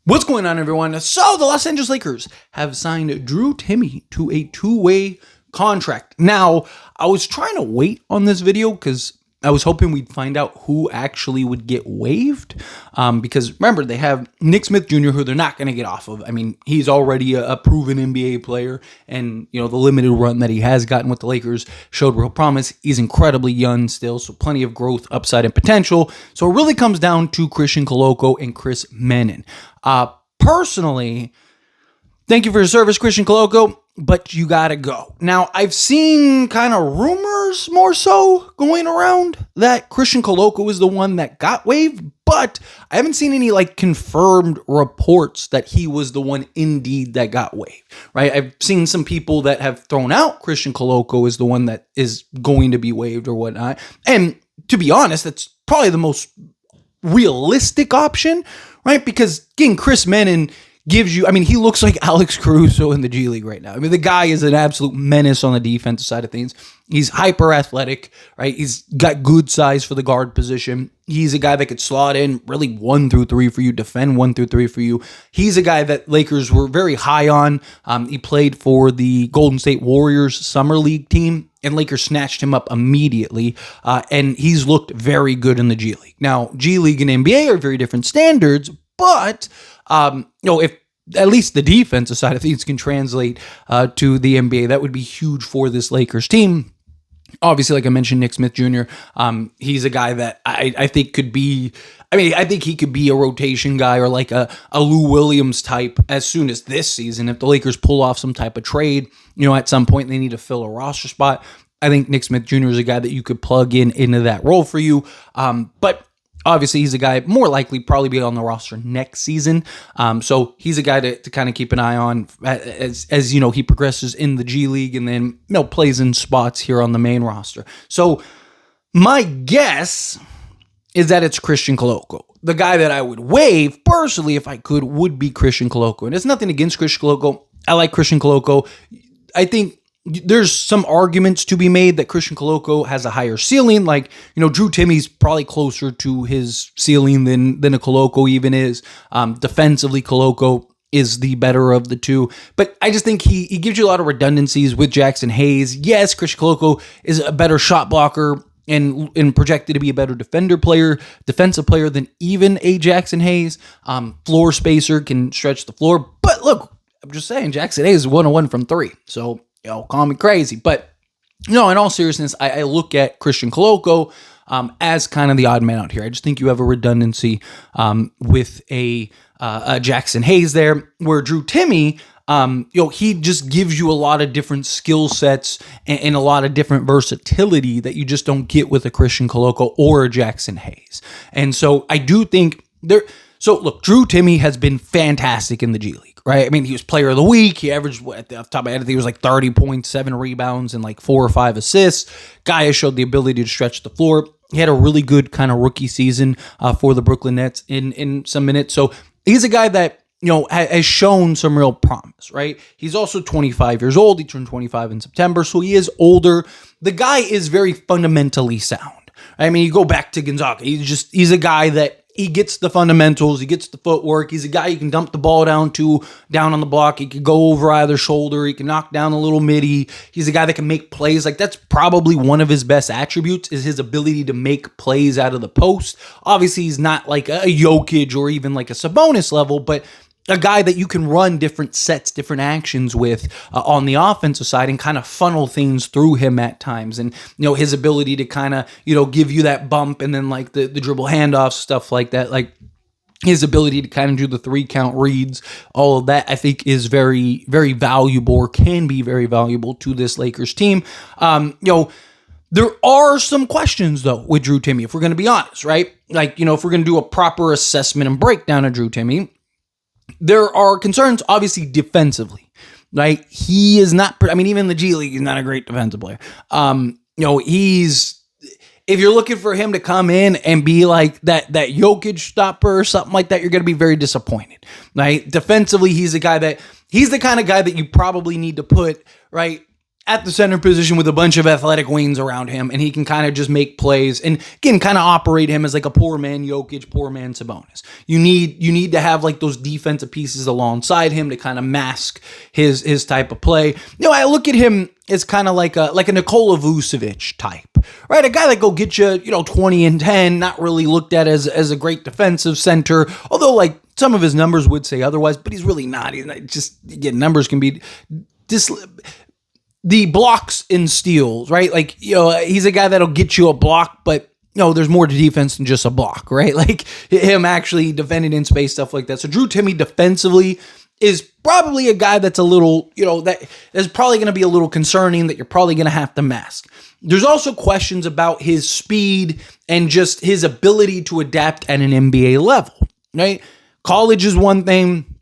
What's going on, everyone? So the Los Angeles Lakers have signed Drew Timme to a two-way contract. Now, I was trying to wait on this video because I was hoping we'd find out who actually would get waived. Because remember, they have Nick Smith Jr., who they're not going to get off of. I mean, he's already a proven NBA player, and the limited run that he has gotten with the Lakers showed real promise. He's incredibly young still, so plenty of growth, upside, and potential. So it really comes down to Christian Koloko and Chris Manon. Personally, thank you for your service, Christian Koloko, but you gotta go. Now, I've seen kind of rumors more so going around that Christian Koloko is the one that got waived, but I haven't seen any confirmed reports that he was the one indeed that got waived, right? I've seen some people that have thrown out Christian Koloko as the one that is going to be waived or whatnot. And to be honest, that's probably the most realistic option, right? Because again, Chris Manon gives you, he looks like Alex Caruso in the G League right now. The guy is an absolute menace on the defensive side of things. He's hyper athletic, right? He's got good size for the guard position. He's a guy that could slot in really 1 through 3 for you, defend 1 through 3 for you. He's a guy that Lakers were very high on. He played for the Golden State Warriors Summer League team, and Lakers snatched him up immediately, and he's looked very good in the G League. Now, G League and NBA are very different standards, but if at least the defensive side of things can translate to the NBA, that would be huge for this Lakers team. Obviously, like I mentioned, Nick Smith Jr., he's a guy that I think could be, I think he could be a rotation guy or a Lou Williams type as soon as this season. If the Lakers pull off some type of trade, at some point they need to fill a roster spot, I think Nick Smith Jr. is a guy that you could plug into that role for you. But obviously, he's a guy more likely probably be on the roster next season. So he's a guy to kind of keep an eye on as he progresses in the G League and then plays in spots here on the main roster. So my guess is that it's Christian Koloko. The guy that I would waive personally, if I could, would be Christian Koloko. And it's nothing against Christian Koloko. I like Christian Koloko. I think there's some arguments to be made that Christian Koloko has a higher ceiling. Drew Timme's probably closer to his ceiling than a Koloko even is. Defensively, Koloko is the better of the two. But I just think he gives you a lot of redundancies with Jackson Hayes. Yes, Christian Koloko is a better shot blocker and projected to be a better defensive player than even a Jackson Hayes. Floor spacer, can stretch the floor. But look, I'm just saying, Jackson Hayes is 101 from 3. So, call me crazy. But, in all seriousness, I look at Christian Koloko as kind of the odd man out here. I just think you have a redundancy with a Jackson Hayes there, where Drew Timme, he just gives you a lot of different skill sets and a lot of different versatility that you just don't get with a Christian Koloko or a Jackson Hayes. And so I do think So look, Drew Timme has been fantastic in the G League, right? He was player of the week. He averaged, off the top of my head, I think it was 30 points, 7 rebounds, and 4 or 5 assists. Guy has showed the ability to stretch the floor. He had a really good kind of rookie season for the Brooklyn Nets in some minutes. So he's a guy that, has shown some real promise, right? He's also 25 years old. He turned 25 in September, so he is older. The guy is very fundamentally sound. You go back to Gonzaga. He's a guy that he gets the fundamentals. He gets the footwork. He's a guy you can dump the ball down on the block. He can go over either shoulder. He can knock down a little midi. He's a guy that can make plays. That's probably one of his best attributes is his ability to make plays out of the post. Obviously, he's not like a Jokic or even like a Sabonis level, but a guy that you can run different sets, different actions with on the offensive side and kind of funnel things through him at times. And, his ability to kind of, give you that bump and then the dribble handoffs, stuff like that. His ability to kind of do the 3-count reads, all of that, I think is very, very valuable or can be very valuable to this Lakers team. There are some questions, though, with Drew Timme, if we're going to be honest, right? If we're going to do a proper assessment and breakdown of Drew Timme, there are concerns, obviously, defensively, right? He is not, even in the G League, he's not a great defensive player. If you're looking for him to come in and be like that Jokic stopper or something like that, you're going to be very disappointed, right? Defensively, he's the kind of guy that you probably need to put, right, at the center position with a bunch of athletic wings around him, and he can kind of just make plays and, again, kind of operate him as like a poor man Jokic, poor man Sabonis. You need to have like those defensive pieces alongside him to kind of mask his type of play. I look at him as kind of like a Nikola Vucevic type, right? A guy that go get you, 20 and 10, not really looked at as a great defensive center, although like some of his numbers would say otherwise, but he's really not. He's not just, again, numbers can be the blocks and steals, right? Like, he's a guy that'll get you a block, but there's more to defense than just a block, right? Like him actually defending in space, stuff like that. So Drew Timme defensively is probably a guy that's a little, that is probably going to be a little concerning, that you're probably going to have to mask. There's also questions about his speed and just his ability to adapt at an NBA level, right? College is one thing.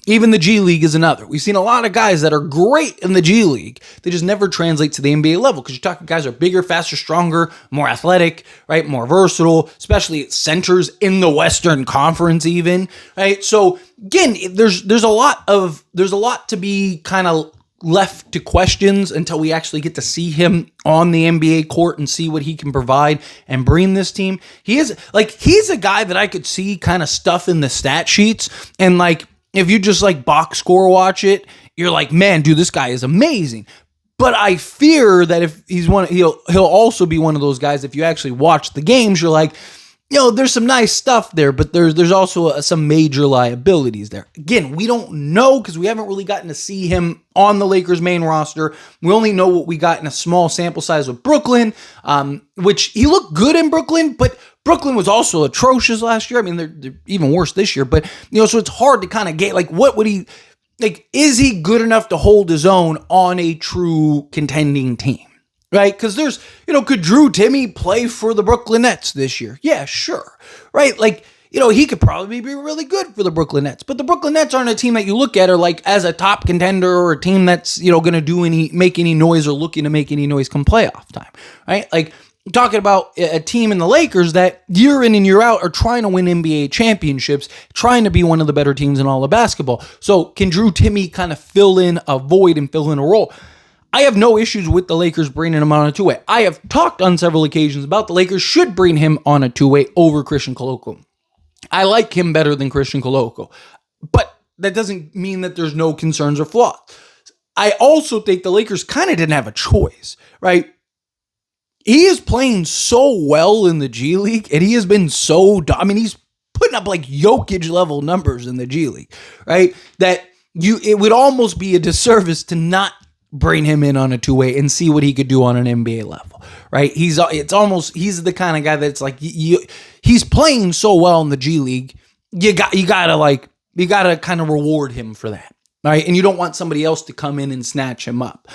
Even the G League is another. We've seen a lot of guys that are great in the G League. They just never translate to the NBA level, because you're talking guys are bigger, faster, stronger, more athletic, right? More versatile, especially centers in the Western Conference even, right? So again, there's a lot to be kind of left to questions until we actually get to see him on the NBA court and see what he can provide and bring this team. He's a guy that I could see kind of stuff in the stat sheets, and like, if you just like box score watch it, you're like, man, dude, this guy is amazing. But I fear that if he'll also be one of those guys, if you actually watch the games, you're like, there's some nice stuff there, but there's also some major liabilities there. Again, we don't know, because we haven't really gotten to see him on the Lakers main roster. We only know what we got in a small sample size with Brooklyn, which he looked good in Brooklyn, but Brooklyn was also atrocious last year. I mean, they're even worse this year, but, so it's hard to kind of get, like, what would he, like, is he good enough to hold his own on a true contending team, right? Because there's, could Drew Timme play for the Brooklyn Nets this year? Yeah, sure, right? Like, he could probably be really good for the Brooklyn Nets, but the Brooklyn Nets aren't a team that you look at or like as a top contender, or a team that's, going to make any noise or looking to make any noise come playoff time, right? Like, talking about a team in the Lakers that year in and year out are trying to win NBA championships, trying to be one of the better teams in all of basketball. So can Drew Timme kind of fill in a void and fill in a role? I have no issues with the Lakers bringing him on a two-way. I have talked on several occasions about the Lakers should bring him on a two-way over Christian Koloko. I like him better than Christian Koloko, but that doesn't mean that there's no concerns or flaws. I also think the Lakers kind of didn't have a choice, right? He is playing so well in the G League, and he has been he's putting up like Jokic level numbers in the G League, right? That it would almost be a disservice to not bring him in on a two-way and see what he could do on an NBA level, right? He's the kind of guy that's like, he's playing so well in the G League. You gotta kind of reward him for that, right? And you don't want somebody else to come in and snatch him up.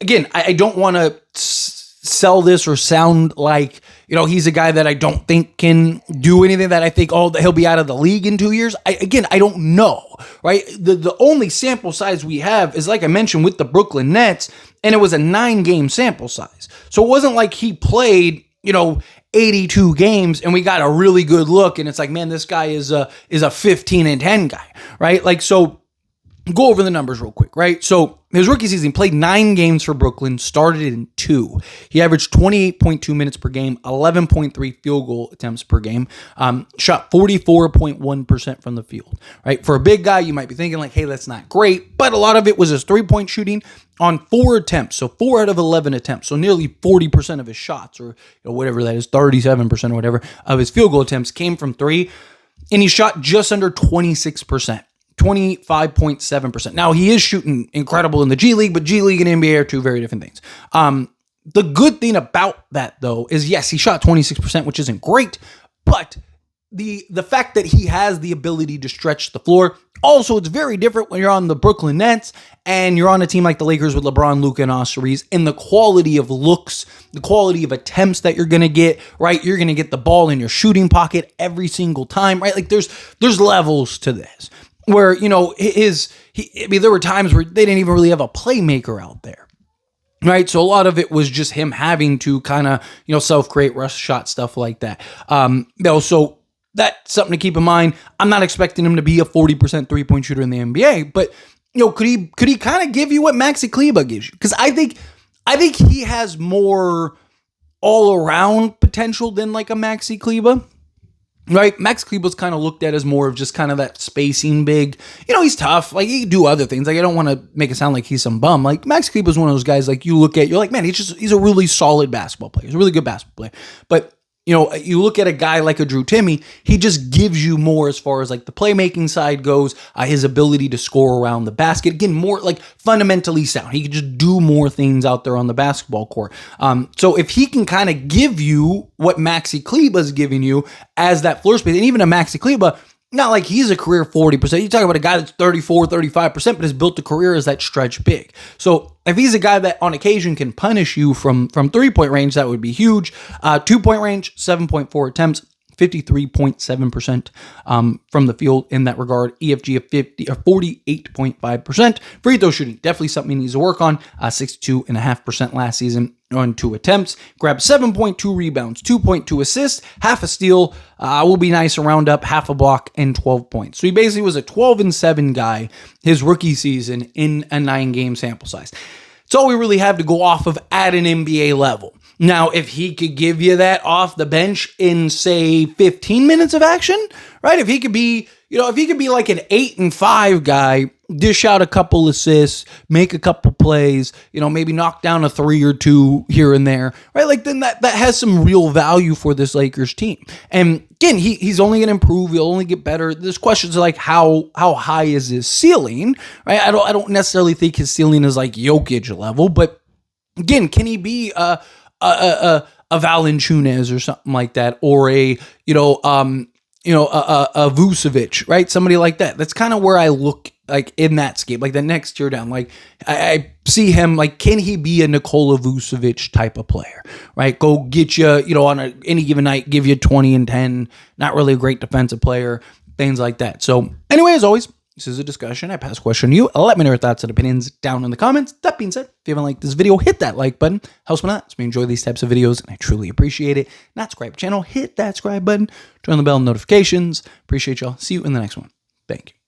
Again, I don't want to sell this or sound like, he's a guy that I don't think can do anything, that I think, he'll be out of the league in 2 years. I don't know, right? The only sample size we have is, like I mentioned, with the Brooklyn Nets, and it was a 9-game sample size. So it wasn't like he played, 82 games and we got a really good look and it's like, man, this guy is a 15 and 10 guy, right? Like, so go over the numbers real quick, right? So his rookie season, he played 9 games for Brooklyn, started in 2. He averaged 28.2 minutes per game, 11.3 field goal attempts per game, shot 44.1% from the field, right? For a big guy, you might be thinking like, hey, that's not great, but a lot of it was his 3-point shooting on 4 attempts. So 4 out of 11 attempts. So nearly 40% of his shots, or whatever that is, 37% or whatever of his field goal attempts came from 3. And he shot just under 26%. 25.7%. Now, he is shooting incredible in the G League, but G League and NBA are 2 very different things. The good thing about that, though, is yes, he shot 26%, which isn't great, but the fact that he has the ability to stretch the floor. Also, it's very different when you're on the Brooklyn Nets and you're on a team like the Lakers with LeBron, Luka, and Austin Reeves, and the quality of looks, the quality of attempts that you're going to get, right? You're going to get the ball in your shooting pocket every single time, right? Like there's levels to this. Where, there were times where they didn't even really have a playmaker out there, right? So a lot of it was just him having to kind of, self-create, rush shot, stuff like that. So that's something to keep in mind. I'm not expecting him to be a 40% three-point shooter in the NBA, but could he kind of give you what Maxi Kleber gives you? Because I think he has more all around potential than like a Maxi Kleber. Right, Max Kleber's kind of looked at as more of just kind of that spacing big. He's tough. Like, he can do other things. Like, I don't want to make it sound like he's some bum. Like, Max Kleber's one of those guys, like, you look at, you're like, man, he's a really solid basketball player. He's a really good basketball player. But, you look at a guy like a Drew Timme, he just gives you more as far as, like, the playmaking side goes, his ability to score around the basket. Again, more, like, fundamentally sound. He can just do more things out there on the basketball court. So if he can kind of give you what Maxi Kleber's giving you as that floor space, and even a Maxi Kleber, not like he's a career 40%. You talk about a guy that's 34, 35%, but has built a career as that stretch big. So if he's a guy that on occasion can punish you from 3-point range, that would be huge. 2-point range, 7.4 attempts, 53.7% from the field in that regard. EFG of 48.5%. Free throw shooting, definitely something he needs to work on. 62.5% last season on 2 attempts. Grabbed 7.2 rebounds, 2.2 assists, half a steal. Will be nice to round up, half a block, and 12 points. So he basically was a 12-7 guy his rookie season in a 9-game sample size. It's all we really have to go off of at an NBA level. Now, if he could give you that off the bench in, say, 15 minutes of action, right? If he could be, like an 8-5 guy, dish out a couple assists, make a couple plays, maybe knock down a 3 or 2 here and there, right? Like, then that has some real value for this Lakers team. And again, he's only going to improve. He'll only get better. There's questions like how high is his ceiling, right? I don't necessarily think his ceiling is like Jokic level, but again, can he be a Valanciunas or something like that, or a Vucevic, right? Somebody like that. That's kind of where I look like in that scheme, like the next tier down. Like I see him like, can he be a Nikola Vucevic type of player, right? Go get you, on any given night, give you 20 and 10. Not really a great defensive player, things like that. So anyway, as always, this is a discussion. I pass a question to you. Let me know your thoughts and opinions down in the comments. That being said, if you haven't liked this video, hit that like button. Helps me out. So we enjoy these types of videos, and I truly appreciate it. Not subscribe to the channel, hit that subscribe button. Turn on the bell notifications. Appreciate y'all. See you in the next one. Thank you.